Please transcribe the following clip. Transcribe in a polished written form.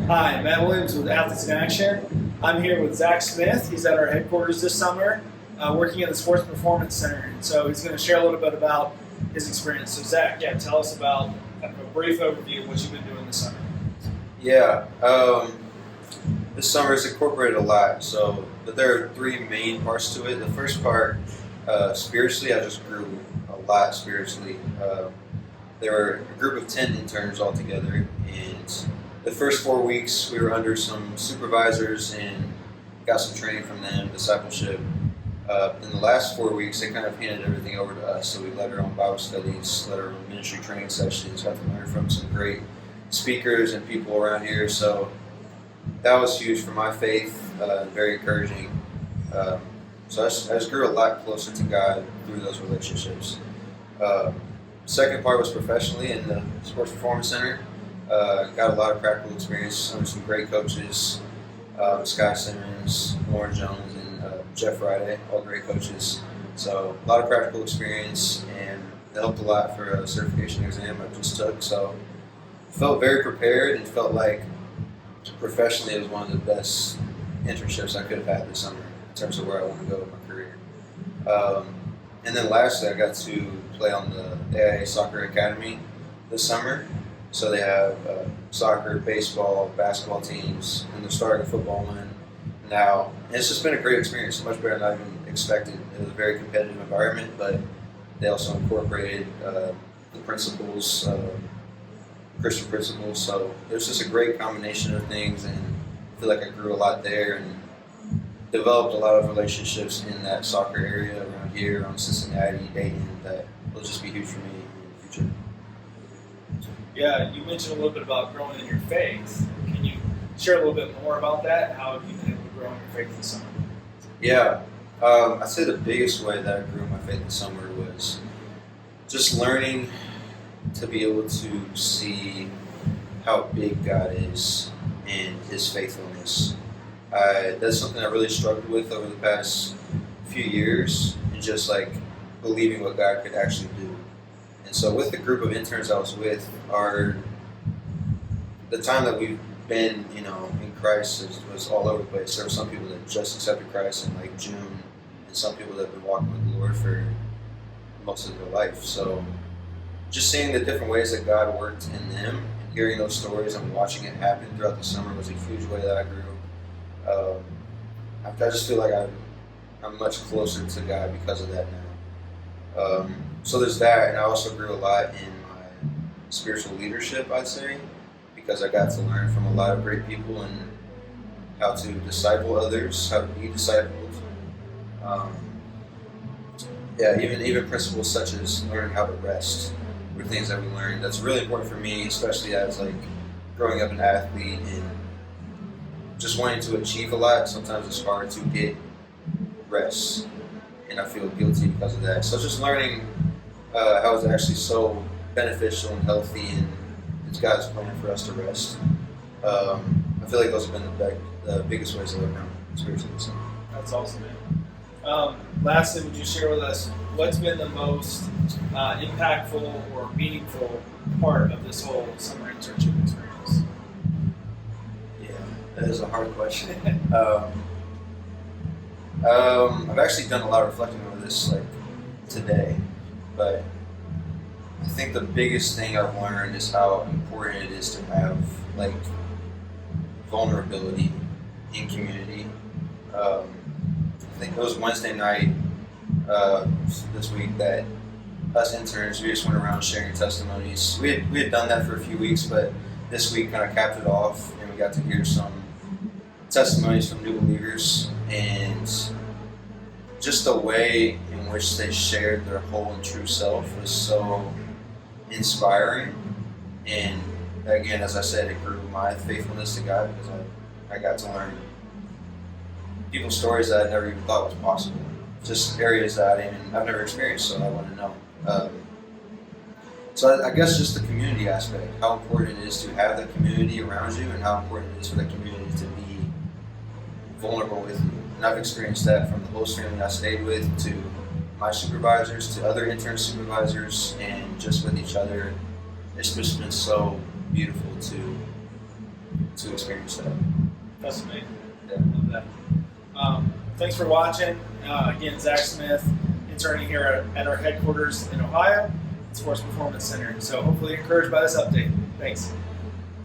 Hi, Matt Williams with Athletes in Action. I'm here with Zach Smith. He's at our headquarters this summer, working at the Sports Performance Center. And so he's going to share a little bit about his experience. So Zach, tell us about kind of a brief overview of what you've been doing this summer. Yeah, this summer has incorporated a lot. But there are three main parts to it. The first part, spiritually, I just grew a lot spiritually. There were a group of 10 interns all together, and the first 4 weeks we were under some supervisors and got some training from them, discipleship. In the last 4 weeks, they kind of handed everything over to us. So we led our own Bible studies, led our own ministry training sessions, got to learn from some great speakers and people around here. So that was huge for my faith, very encouraging. So I just grew a lot closer to God through those relationships. Second part was professionally in the Sports Performance Center. Got a lot of practical experience under some great coaches, Scott Simmons, Lauren Jones, and Jeff Friday, all great coaches. So a lot of practical experience, and it helped a lot for a certification exam I just took. So felt very prepared and felt like professionally it was one of the best internships I could have had this summer in terms of where I want to go in my career. And then lastly, I got to play on the AIA Soccer Academy this summer. So they have soccer, baseball, basketball teams, and they're starting a football one now. And it's just been a great experience, much better than I even expected. It was a very competitive environment, but they also incorporated the principles, Christian principles. So it was just a great combination of things, and I feel like I grew a lot there and developed a lot of relationships in that soccer area around here, around Cincinnati, Dayton, that will just be huge for me in the future. Yeah, you mentioned a little bit about growing in your faith. Can you share a little bit more about that? How have you been able to grow in your faith this summer? Yeah, I'd say the biggest way that I grew in my faith this summer was just learning to be able to see how big God is and His faithfulness. That's something I really struggled with over the past few years, and just like believing what God could actually do. And so with the group of interns I was with, the time that we've been, in Christ was all over the place. There were some people that just accepted Christ in like June, and some people that have been walking with the Lord for most of their life. So just seeing the different ways that God worked in them, and hearing those stories and watching it happen throughout the summer was a huge way that I grew. I just feel like I'm much closer to God because of that now. So there's that, and I also grew a lot in my spiritual leadership, I'd say, because I got to learn from a lot of great people and how to disciple others, how to be discipled. Even principles such as learning how to rest were things that we learned. That's really important for me, especially as like growing up an athlete and just wanting to achieve a lot. Sometimes it's hard to get rest, and I feel guilty because of that. So just learning how it's actually so beneficial and healthy, and it's God's plan for us to rest. I feel like those have been the biggest ways that I've grown spiritually. So. That's awesome, man. Lastly, would you share with us what's been the most impactful or meaningful part of this whole summer internship experience? That is a hard question. I've actually done a lot of reflecting over this today, but I think the biggest thing I've learned is how important it is to have vulnerability in community. I think it was Wednesday night this week that us interns, we just went around sharing testimonies. We had done that for a few weeks, but this week kind of capped it off, and we got to hear some testimonies from new believers, and just the way in which they shared their whole and true self was so inspiring. And again, as I said, it grew my faithfulness to God because I got to learn people's stories that I never even thought was possible, just areas that I've never experienced, so I want to know. So I guess just the community aspect, how important it is to have that community around you, and how important it is for that community to be vulnerable with you. And I've experienced that from the host family I stayed with, to my supervisors, to other intern supervisors, and just with each other. It's just been so beautiful to to experience that. That's amazing. Yeah. Love that. Thanks for watching. Again, Zach Smith, interning here at our headquarters in Ohio, Sports Performance Center. So hopefully you're encouraged by this update. Thanks.